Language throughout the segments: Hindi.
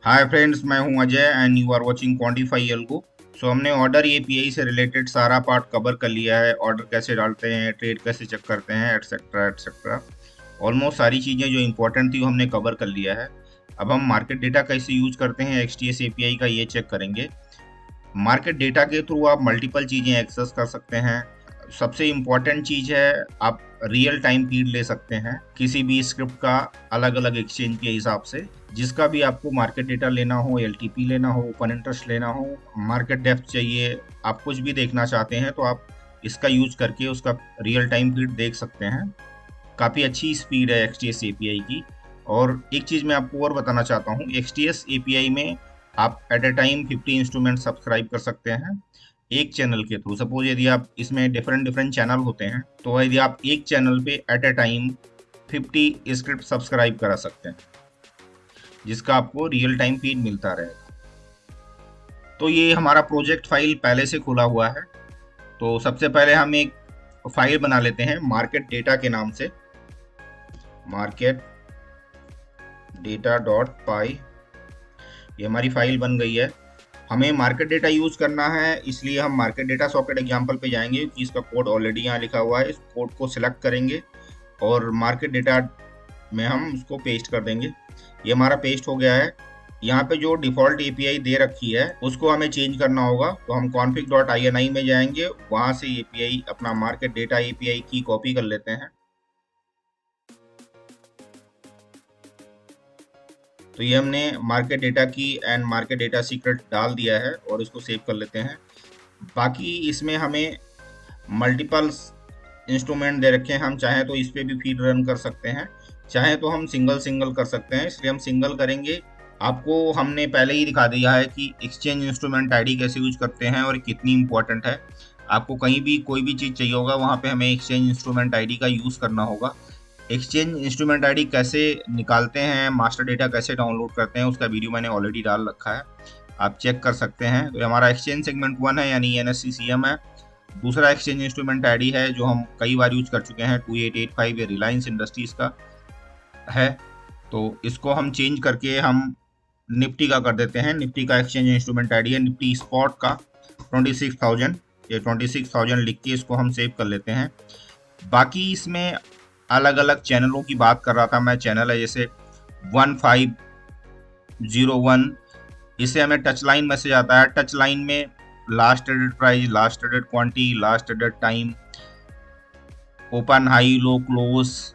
हाय फ्रेंड्स, मैं हूं Ajay and you are watching Quantify Algo. So हमने ऑर्डर एपीआई से रिलेटेड सारा पार्ट कवर कर लिया है। ऑर्डर कैसे डालते हैं, ट्रेड कैसे चेक करते हैं, एटसेट्रा एटसेट्रा। ऑलमोस्ट सारी चीज़ें जो इंपॉर्टेंट थी वो हमने कवर कर लिया है। अब हम मार्केट डेटा कैसे यूज करते हैं एक्सटीएस एपीआई का, ये चेक करेंगे। मार्केट डेटा के थ्रू आप मल्टीपल चीज़ें एक्सेस कर सकते हैं। सबसे इम्पॉर्टेंट चीज़ है, आप रियल टाइम फीड ले सकते हैं किसी भी स्क्रिप्ट का, अलग अलग एक्सचेंज के हिसाब से। जिसका भी आपको मार्केट डेटा लेना हो, एलटीपी लेना हो, ओपन इंटरेस्ट लेना हो, मार्केट डेप्थ चाहिए, आप कुछ भी देखना चाहते हैं तो आप इसका यूज करके उसका रियल टाइम फीड देख सकते हैं। काफ़ी अच्छी स्पीड है एक्सटीएस एपीआई की। और एक चीज़ मैं आपको और बताना चाहता हूँ, एक्सटीएस एपीआई में आप at a time 50 instrument subscribe कर सकते हैं एक चैनल के थ्रू। सपोज यदि आप इसमें डिफरेंट डिफरेंट चैनल होते हैं, तो यदि आप एक चैनल पे at a time 50 script subscribe करा सकते हैं, जिसका आपको रियल टाइम फीड मिलता रहेगा। तो ये हमारा प्रोजेक्ट फाइल पहले से खुला हुआ है। तो सबसे पहले हम एक फाइल बना लेते हैं मार्केट डेटा के नाम से, मार्केट डेटा डॉट पाई। ये हमारी फाइल बन गई है। हमें मार्केट डेटा यूज करना है, इसलिए हम मार्केट डेटा सॉकेट एग्जाम्पल पे जाएंगे क्योंकि इसका कोड ऑलरेडी यहाँ लिखा हुआ है। इस कोड को सिलेक्ट करेंगे और मार्केट डेटा में हम उसको पेस्ट कर देंगे। ये हमारा पेस्ट हो गया है। यहाँ पे जो डिफ़ॉल्ट एपीआई दे रखी है उसको हमें चेंज करना होगा। तो हम config.ini में जाएंगे, वहाँ से एपीआई अपना मार्केट डेटा एपीआई की कॉपी कर लेते हैं। तो ये हमने मार्केट डेटा की एंड मार्केट डेटा सीक्रेट डाल दिया है और इसको सेव कर लेते हैं। बाकी इसमें हमें मल्टीपल इंस्ट्रूमेंट दे रखे हैं, हम चाहें तो इस पे भी फीड रन कर सकते हैं, चाहे तो हम सिंगल सिंगल कर सकते हैं, इसलिए हम सिंगल करेंगे। आपको हमने पहले ही दिखा दिया है कि एक्सचेंज इंस्ट्रूमेंट आईडी कैसे यूज करते हैं और कितनी इंपॉर्टेंट है। आपको कहीं भी कोई भी चीज़ चाहिए होगा, वहाँ पे हमें एक्सचेंज इंस्ट्रूमेंट आईडी का यूज़ करना होगा। एक्सचेंज इंस्ट्रूमेंट आईडी कैसे निकालते हैं, मास्टर डेटा कैसे डाउनलोड करते हैं, उसका वीडियो मैंने ऑलरेडी डाल रखा है, आप चेक कर सकते हैं। तो हमारा एक्सचेंज सेगमेंट 1 है, यानी NSE/CM है। दूसरा एक्सचेंज इंस्ट्रूमेंट आईडी है जो हम कई बार यूज कर चुके हैं, 2885, ये रिलायंस इंडस्ट्रीज का है। तो इसको हम चेंज करके हम निफ्टी का कर देते हैं। निफ्टी का एक्सचेंज इंस्ट्रूमेंट आईडी है निफ्टी स्पॉट का 26,000। ये 26,000 लिख के इसको हम सेव कर लेते हैं। बाकी इसमें अलग अलग चैनलों की बात कर रहा था मैं। चैनल है जैसे 1501, इससे हमें टच लाइन मैसेज आता है। टच लाइन में last traded price, last traded quantity, last traded time, open high low close,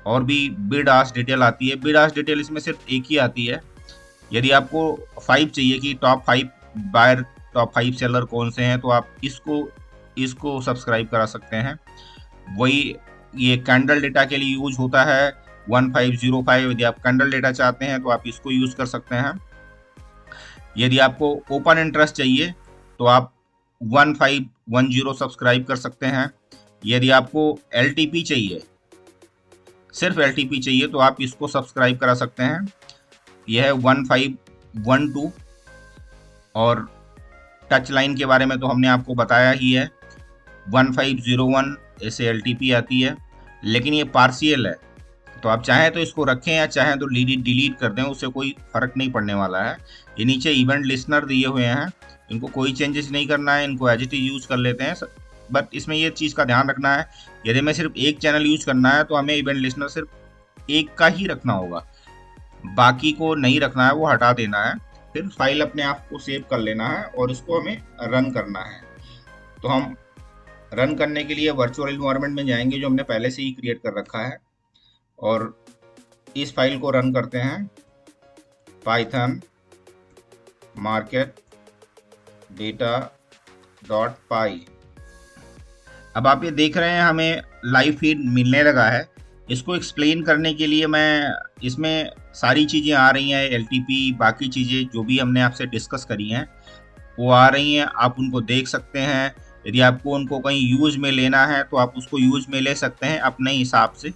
और भी बिड आस्क डिटेल आती है। बिड आस्क डिटेल इसमें सिर्फ एक ही आती है। यदि आपको 5 चाहिए कि टॉप 5 बायर, टॉप 5 सेलर कौन से हैं, तो आप इसको इसको सब्सक्राइब करा सकते हैं। वही ये कैंडल डेटा के लिए यूज होता है 1505। यदि आप कैंडल डेटा चाहते हैं तो आप इसको यूज कर सकते हैं। यदि आपको ओपन इंटरेस्ट चाहिए तो आप 1510 सब्सक्राइब कर सकते हैं। यदि आपको एलटीपी चाहिए, सिर्फ एलटीपी चाहिए, तो आप इसको सब्सक्राइब करा सकते हैं। यह है 1512। और टच लाइन के बारे में तो हमने आपको बताया ही है, 1501 ऐसे एलटीपी आती है, लेकिन ये पार्शियल है। तो आप चाहें तो इसको रखें या चाहें तो डिलीट कर दें, उससे कोई फर्क नहीं पड़ने वाला है। ये नीचे इवेंट लिस्नर दिए हुए हैं, इनको कोई चेंजेस नहीं करना है, इनको एज इट इज यूज कर लेते हैं। बट इसमें ये चीज़ का ध्यान रखना है, यदि हमें सिर्फ एक चैनल यूज करना है तो हमें इवेंट लिस्नर सिर्फ एक का ही रखना होगा, बाकी को नहीं रखना है, वो हटा देना है। फिर फाइल अपने आप को सेव कर लेना है और इसको हमें रन करना है। तो हम रन करने के लिए वर्चुअल इन्वायरमेंट में जाएंगे जो हमने पहले से ही क्रिएट कर रखा है, और इस फाइल को रन करते हैं, पाइथन मार्केट डेटा डॉट पाई। अब आप ये देख रहे हैं हमें लाइव फीड मिलने लगा है। इसको एक्सप्लेन करने के लिए मैं, इसमें सारी चीज़ें आ रही हैं, एलटीपी, बाकी चीज़ें जो भी हमने आपसे डिस्कस करी हैं वो आ रही हैं, आप उनको देख सकते हैं। यदि आपको उनको कहीं यूज में लेना है तो आप उसको यूज में ले सकते हैं अपने हिसाब से,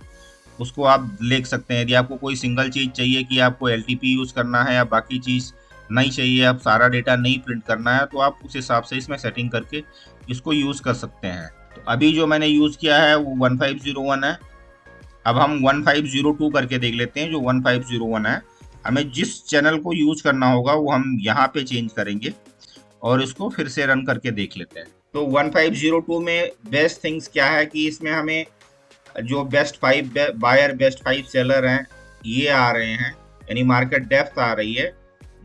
उसको आप लिख सकते हैं। यदि आपको कोई सिंगल चीज़ चाहिए कि आपको एलटीपी यूज़ करना है या बाकी चीज़ नहीं चाहिए, आप सारा डेटा नहीं प्रिंट करना है, तो आप उस हिसाब से इसमें सेटिंग करके इसको यूज़ कर सकते हैं। तो अभी जो मैंने यूज़ किया है वो 1501 है। अब हम 1502 करके देख लेते हैं, जो 1501 है। हमें जिस चैनल को यूज करना होगा वो हम यहाँ पे चेंज करेंगे और इसको फिर से रन करके देख लेते हैं। तो 1502 में बेस्ट थिंग्स क्या है कि इसमें हमें जो बेस्ट 5 बायर, बेस्ट 5 सेलर हैं, ये आ रहे हैं, यानी मार्केट डेप्थ आ रही है,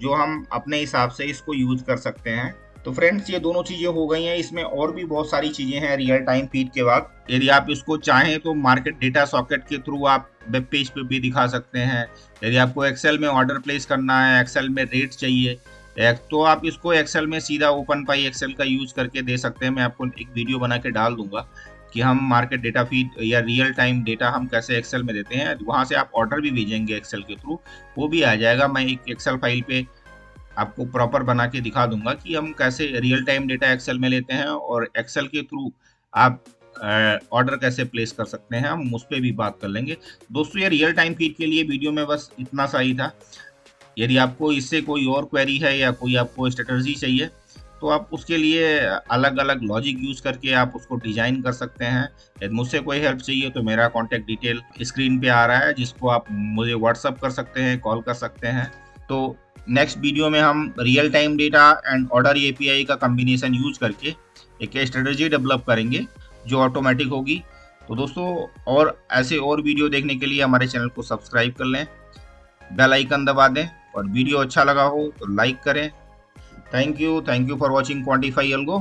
जो हम अपने हिसाब से इसको यूज कर सकते हैं। तो फ्रेंड्स, ये दोनों चीजें हो गई हैं। इसमें और भी बहुत सारी चीजें हैं रियल टाइम फीड के बाद। यदि आप इसको चाहें तो मार्केट डेटा सॉकेट के थ्रू आप वेब पेज पे भी दिखा सकते हैं। यदि आपको एक्सेल में ऑर्डर प्लेस करना है, एक्सेल में रेट चाहिए, तो आप इसको एक्सेल में सीधा ओपन पाई एक्सेल का यूज करके दे सकते हैं। मैं आपको एक वीडियो बना के डाल दूंगा कि हम मार्केट डेटा फीड या रियल टाइम डेटा हम कैसे एक्सेल में देते हैं। वहां से आप ऑर्डर भी भेजेंगे एक्सेल के थ्रू, वो भी आ जाएगा। मैं एक एक्सेल फाइल पे आपको प्रॉपर बना के दिखा दूंगा कि हम कैसे रियल टाइम डेटा एक्सेल में लेते हैं और एक्सेल के थ्रू आप ऑर्डर कैसे प्लेस कर सकते हैं, हम उस पर भी बात कर लेंगे। दोस्तों, ये रियल टाइम फीड के लिए वीडियो में बस इतना सा ही था। यदि आपको इससे कोई और क्वेरी है या कोई आपको स्ट्रेटजी चाहिए तो आप उसके लिए अलग अलग लॉजिक यूज करके आप उसको डिजाइन कर सकते हैं। यदि मुझसे कोई हेल्प चाहिए तो मेरा कॉन्टैक्ट डिटेल स्क्रीन पे आ रहा है, जिसको आप मुझे व्हाट्सअप कर सकते हैं, कॉल कर सकते हैं। तो नेक्स्ट वीडियो में हम real time data and order API का कॉम्बिनेशन यूज करके एक स्ट्रेटजी डेवलप करेंगे जो ऑटोमेटिक होगी। तो दोस्तों, और ऐसे और वीडियो देखने के लिए हमारे चैनल को सब्सक्राइब कर लें, बेल आइकन दबा दें, और वीडियो अच्छा लगा हो तो लाइक करें। Thank you for watching quantify algo.